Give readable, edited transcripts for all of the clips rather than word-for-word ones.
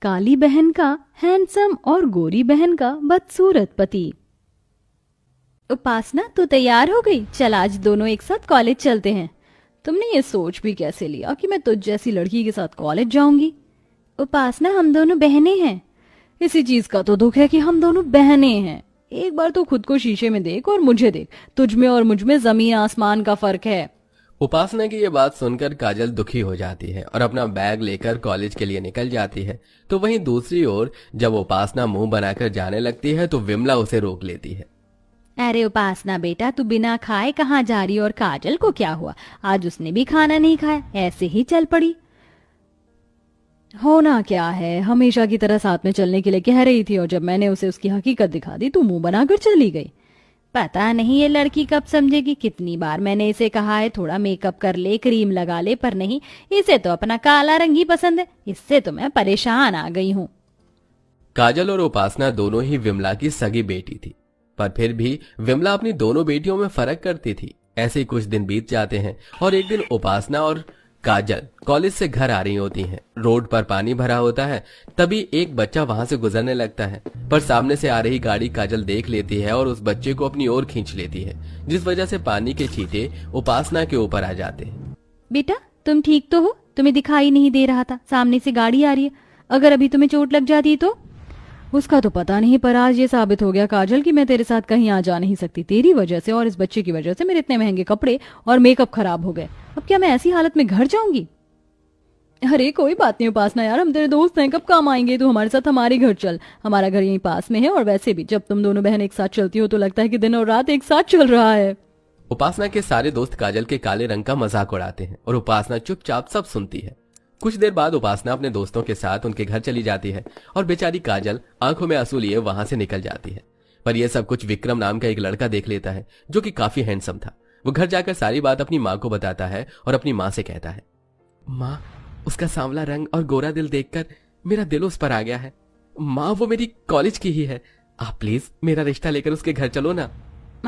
काली बहन का हैंडसम और गोरी बहन का बदसूरत पति। उपासना, तू तैयार हो गई? चल आज दोनों एक साथ कॉलेज चलते हैं। तुमने ये सोच भी कैसे लिया कि मैं तुझ जैसी लड़की के साथ कॉलेज जाऊंगी? उपासना, हम दोनों बहनें हैं। इसी चीज का तो दुख है कि हम दोनों बहनें हैं। एक बार तो खुद को शीशे में देख और मुझे देख, तुझ में और मुझ में जमीन आसमान का फर्क है। उपासना की ये बात सुनकर काजल दुखी हो जाती है और अपना बैग लेकर कॉलेज के लिए निकल जाती है। तो वहीं दूसरी ओर जब उपासना मुंह बनाकर जाने लगती है तो विमला उसे रोक लेती है। अरे उपासना बेटा, तू बिना खाए कहाँ जा रही? और काजल को क्या हुआ? आज उसने भी खाना नहीं खाया, ऐसे ही चल पड़ी। होना क्या है, हमेशा की तरह साथ में चलने के लिए कह रही थी और जब मैंने उसे उसकी हकीकत दिखा दी तो मुंह बनाकर चली गई। पता नहीं ये लड़की कब समझेगी। कितनी बार मैंने इसे कहा है थोड़ा मेकअप कर ले, क्रीम लगा ले, पर नहीं, इसे तो अपना काला रंग ही पसंद है। इससे तो मैं परेशान आ गई हूँ। काजल और उपासना दोनों ही विमला की सगी बेटी थी, पर फिर भी विमला अपनी दोनों बेटियों में फर्क करती थी। ऐसे ही कुछ दिन बीत जाते हैं और एक दिन उपासना और काजल कॉलेज से घर आ रही होती हैं। रोड पर पानी भरा होता है, तभी एक बच्चा वहां से गुजरने लगता है, पर सामने से आ रही गाड़ी काजल देख लेती है और उस बच्चे को अपनी ओर खींच लेती है, जिस वजह से पानी के छींटे उपासना के ऊपर आ जाते हैं। बेटा, तुम ठीक तो हो? तुम्हें दिखाई नहीं दे रहा था? सामने से गाड़ी आ रही है, अगर अभी तुम्हें चोट लग जाती तो? उसका तो पता नहीं, पर आज ये साबित हो गया काजल कि मैं तेरे साथ कहीं आ जा नहीं सकती। तेरी वजह से और इस बच्चे की वजह से मेरे इतने महंगे कपड़े और मेकअप खराब हो गए। अब क्या मैं ऐसी हालत में घर जाऊंगी? अरे कोई बात नहीं उपासना यार, हम तेरे दोस्त हैं, कब काम आएंगे? तू हमारे साथ हमारे घर चल, हमारा घर यहीं पास में है। और वैसे भी जब तुम दोनों बहन एक साथ चलती हो तो लगता है कि दिन और रात एक साथ चल रहा है। उपासना के सारे दोस्त काजल के काले रंग का मजाक उड़ाते हैं और उपासना चुपचाप सब सुनती है। कुछ देर बाद उपासना अपने दोस्तों के साथ उनके घर चली जाती है और बेचारी काजल आंखों में आंसू लिए वहां से निकल जाती है। पर यह सब कुछ विक्रम नाम का एक लड़का देख लेता है जो कि काफी हैंडसम था। वो घर जाकर सारी बात अपनी माँ को बताता है और अपनी माँ से कहता है, माँ, उसका सांवला रंग और गोरा दिल देखकर मेरा दिल उस पर आ गया है। माँ, वो मेरी कॉलेज की ही है, आप प्लीज मेरा रिश्ता लेकर उसके घर चलो ना।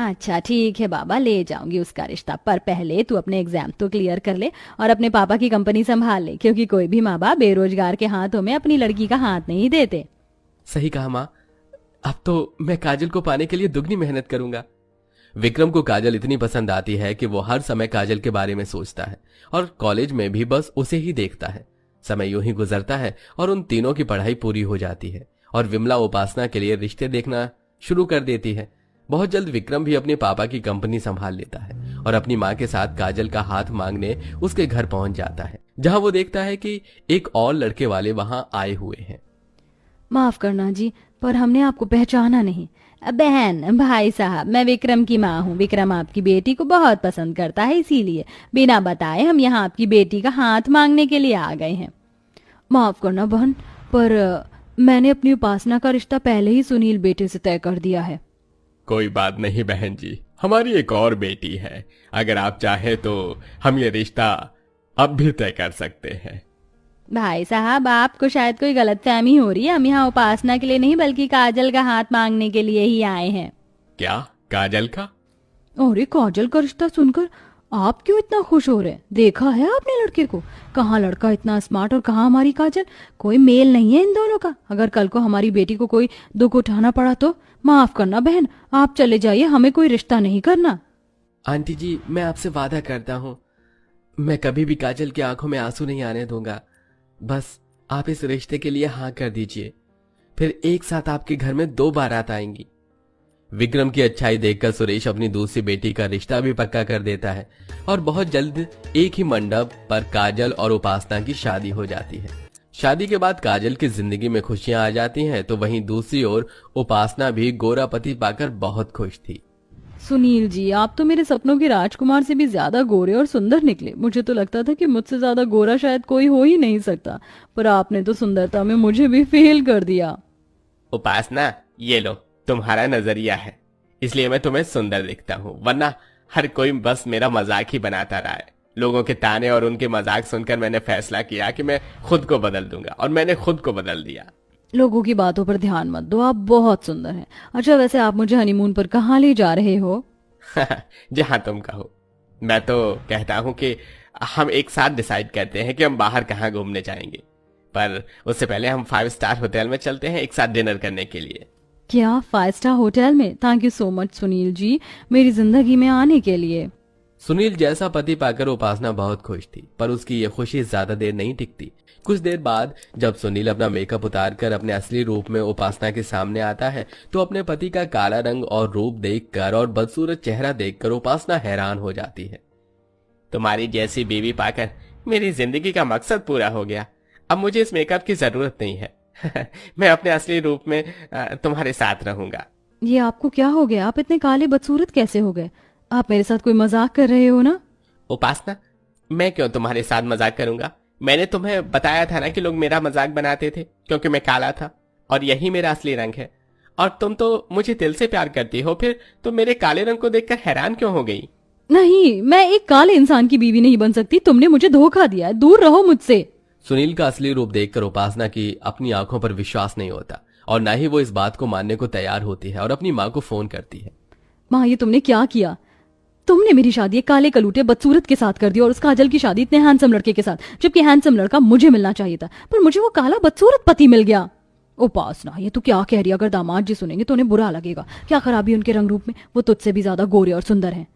अच्छा ठीक है बाबा, ले जाऊंगी उसका रिश्ता, पर पहले तू अपने एग्जाम तो क्लियर कर ले और अपने पापा की कंपनी संभाल ले, क्योंकि कोई भी माँ बाप बेरोजगार के हाथों में अपनी लड़की का हाथ नहीं देते। सही कहा माँ, अब तो मैं काजल को पाने के लिए दुगनी मेहनत करूंगा। विक्रम को काजल इतनी पसंद आती है कि वो हर समय काजल के बारे में सोचता है और कॉलेज में भी बस उसे ही देखता है। समय यूं ही गुजरता है और उन तीनों की पढ़ाई पूरी हो जाती है और विमला उपासना के लिए रिश्ते देखना शुरू कर देती है। बहुत जल्द विक्रम भी अपने पापा की कंपनी संभाल लेता है और अपनी माँ के साथ काजल का हाथ मांगने उसके घर पहुंच जाता है, जहां वो देखता है कि एक और लड़के वाले वहां आए हुए हैं। माफ करना जी, पर हमने आपको पहचाना नहीं। बहन, भाई साहब, मैं विक्रम की माँ हूँ। विक्रम आपकी बेटी को बहुत पसंद करता है, इसीलिए बिना बताए हम यहाँ आपकी बेटी का हाथ मांगने के लिए आ गए हैं। माफ करना बहन, पर मैंने अपनी उपासना का रिश्ता पहले ही सुनील बेटे से तय कर दिया है। कोई बात नहीं बहन जी, हमारी एक और बेटी है, अगर आप चाहे तो हम ये रिश्ता अब भी तय कर सकते हैं। भाई साहब, आपको शायद कोई गलतफहमी हो रही है। हम यहाँ उपासना के लिए नहीं बल्कि काजल का हाथ मांगने के लिए ही आए हैं। क्या, काजल का? अरे काजल का रिश्ता सुनकर आप क्यों इतना खुश हो रहे हैं? देखा है आपने लड़के को? कहाँ लड़का इतना स्मार्ट और कहाँ हमारी काजल। कोई मेल नहीं है इन दोनों का। अगर कल को हमारी बेटी को कोई दुख उठाना पड़ा तो माफ करना बहन, आप चले जाइए, हमें कोई रिश्ता नहीं करना। आंटी जी, मैं आपसे वादा करता हूँ, मैं कभी भी काजल की आंखों में आंसू नहीं आने दूंगा। बस आप इस रिश्ते के लिए हाँ कर दीजिए, फिर एक साथ आपके घर में 2 बारात आएंगी। विक्रम की अच्छाई देखकर सुरेश अपनी दूसरी बेटी का रिश्ता भी पक्का कर देता है और बहुत जल्द एक ही मंडप पर काजल और उपासना की शादी हो जाती है। शादी के बाद काजल की जिंदगी में खुशियां आ जाती हैं, तो वहीं दूसरी ओर उपासना भी गोरा पति पाकर बहुत खुश थी। सुनील जी, आप तो मेरे सपनों के राजकुमार से भी ज्यादा गोरे और सुंदर निकले। मुझे तो लगता था कि मुझसे ज्यादा गोरा शायद कोई हो ही नहीं सकता, पर आपने तो सुंदरता में मुझे भी फेल कर दिया। उपासना, ये लो तुम्हारा नजरिया है, इसलिए मैं तुम्हें सुंदर दिखता हूँ, वरना हर कोई बस मेरा मजाक ही बनाता रहा है। लोगों के ताने और उनके मजाक सुनकर मैंने फैसला किया कि मैं खुद को बदल दूंगा, और मैंने खुद को बदल दिया। लोगों की बातों पर ध्यान मत दो, आप बहुत सुंदर हैं। अच्छा वैसे आप मुझे हनीमून पर कहाँ ले जा रहे हो? जहां तुम कहो। मैं तो कहता हूँ कि हम एक साथ डिसाइड करते हैं कि हम बाहर कहाँ घूमने जाएंगे, पर उससे पहले हम 5 स्टार होटल में चलते हैं एक साथ डिनर करने के लिए। क्या 5 स्टार होटल में? Thank you so much Sunil ji, मेरी जिंदगी में आने के लिए। सुनील जैसा पति पाकर उपासना बहुत खुश थी, पर उसकी ये खुशी ज्यादा देर नहीं टिकती। कुछ देर बाद जब सुनील अपना मेकअप उतारकर अपने असली रूप में उपासना के सामने आता है तो अपने पति का काला रंग और रूप देखकर और बदसूरत चेहरा देखकर उपासना हैरान हो जाती है। तुम्हारी जैसी बीवी पाकर मेरी जिंदगी का मकसद पूरा हो गया। अब मुझे इस मेकअप की जरूरत नहीं है। मैं अपने असली रूप में तुम्हारे साथ रहूंगा। ये आपको क्या हो गया? आप इतने काले बदसूरत कैसे हो गए? आप मेरे साथ कोई मजाक कर रहे हो ना? उपासना, मैं क्यों तुम्हारे साथ मजाक करूंगा? मैंने तुम्हें बताया था ना कि लोग मेरा मजाक बनाते थे क्योंकि मैं काला था और यही मेरा असली रंग है। और तुम तो मुझे दिल से प्यार करती हो, फिर तुम मेरे काले रंग को देखकर हैरान क्यों हो गई? नहीं, मैं एक काले इंसान की बीवी नहीं बन सकती। तुमने मुझे धोखा दिया है, दूर रहो मुझसे। सुनील का असली रूप देखकर उपासना की अपनी आंखों पर विश्वास नहीं होता और न ही वो इस बात को मानने को तैयार होती है और अपनी माँ को फोन करती है। माँ, ये तुमने क्या किया? तुमने मेरी शादी एक काले कलूटे बदसूरत के साथ कर दी और उस काजल की शादी इतने हैंडसम लड़के के साथ, जबकि हैंडसम लड़का मुझे मिलना चाहिए था, पर मुझे वो काला बदसूरत पति मिल गया। उपासना, ये तू क्या कह रही है? अगर दामाद जी सुनेंगे तो उन्हें बुरा लगेगा। क्या खराबी उनके रंग रूप में? वो तुझसे भी ज्यादा गोरे और सुंदर हैं।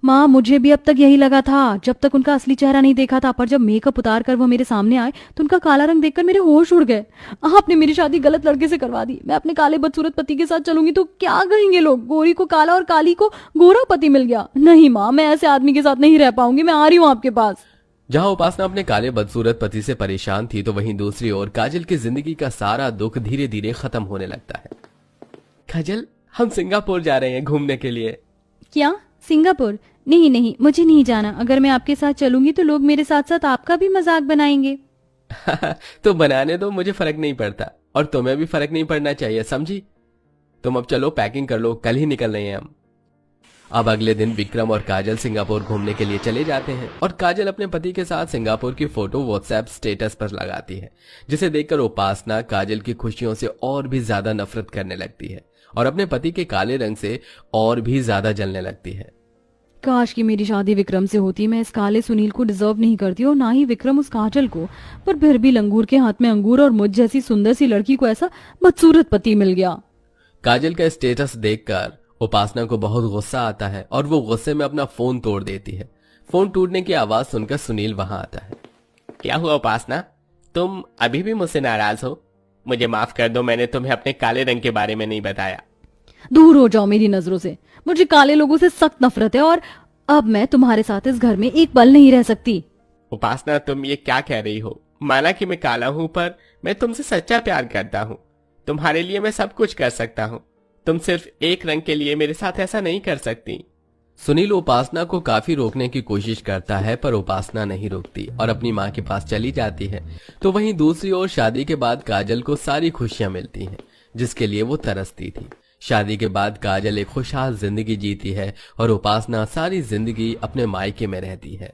माँ, मुझे भी अब तक यही लगा था जब तक उनका असली चेहरा नहीं देखा था, पर जब मेकअप उतार कर वो मेरे सामने आए तो उनका काला रंग देखकर मेरे होश उड़ गए। आपने मेरी शादी गलत लड़के से करवा दी। मैं अपने काले बदसूरत पति के साथ चलूंगी तो क्या कहेंगे लोग? गोरी को काला और काली को गोरा पति मिल गया। नहीं माँ, मैं ऐसे आदमी के साथ नहीं रह पाऊंगी। मैं आ रही हूँ आपके पास। जहां उपासना अपने काले बदसूरत पति से परेशान थी तो वहीं दूसरी ओर काजल की जिंदगी का सारा दुख धीरे धीरे खत्म होने लगता है। काजल, हम सिंगापुर जा रहे हैं घूमने के लिए। क्या? सिंगापुर? नहीं नहीं, मुझे नहीं जाना। अगर मैं आपके साथ चलूंगी तो लोग मेरे साथ साथ आपका भी मजाक बनाएंगे। तो बनाने दो, मुझे फर्क नहीं पड़ता और तुम्हें भी फर्क नहीं पड़ना चाहिए, समझी? तुम अब चलो, पैकिंग कर लो, कल ही निकल रहे हैं हम। अब अगले दिन विक्रम और काजल सिंगापुर घूमने के लिए चले जाते हैं और काजल अपने पति के साथ सिंगापुर की फोटो व्हाट्सएप स्टेटस पर लगाती है, जिसे देखकर उपासना काजल की खुशियों से और भी ज्यादा नफरत करने लगती है और अपने पति के काले रंग से और भी ज्यादा जलने लगती है। काश कि मेरी शादी विक्रम से होती। मैं इस काले सुनील को डिजर्व नहीं करती और ना ही विक्रम उस काजल को, पर फिर भी लंगूर के हाथ में अंगूर और मुझ जैसी सुंदर सी लड़की को ऐसा बदसूरत पति मिल गया। काजल का स्टेटस देखकर उपासना को बहुत गुस्सा आता है और वो गुस्से में अपना फोन तोड़ देती है। फोन टूटने की आवाज सुनकर सुनील वहां आता है। क्या हुआ उपासना, तुम अभी भी मुझसे नाराज हो? मुझे माफ कर दो, मैंने तुम्हें अपने काले रंग के बारे में नहीं बताया। दूर हो जाओ मेरी नजरों से। मुझे काले लोगों से सख्त नफरत है और अब मैं तुम्हारे साथ इस घर में एक पल नहीं रह सकती। उपासना, तुम ये क्या कह रही हो? माना कि मैं काला हूं, पर मैं तुमसे सच्चा प्यार करता हूं। तुम्हारे लिए मैं सब कुछ कर सकता हूं। तुम सिर्फ एक रंग के लिए मेरे साथ ऐसा नहीं कर सकती। सुनील उपासना को काफी रोकने की कोशिश करता है, पर उपासना नहीं रुकती और अपनी माँ के पास चली जाती है। तो वहीं दूसरी ओर शादी के बाद काजल को सारी खुशियां मिलती हैं, जिसके लिए वो तरसती थी। शादी के बाद काजल एक खुशहाल जिंदगी जीती है और उपासना सारी जिंदगी अपने मायके में रहती है।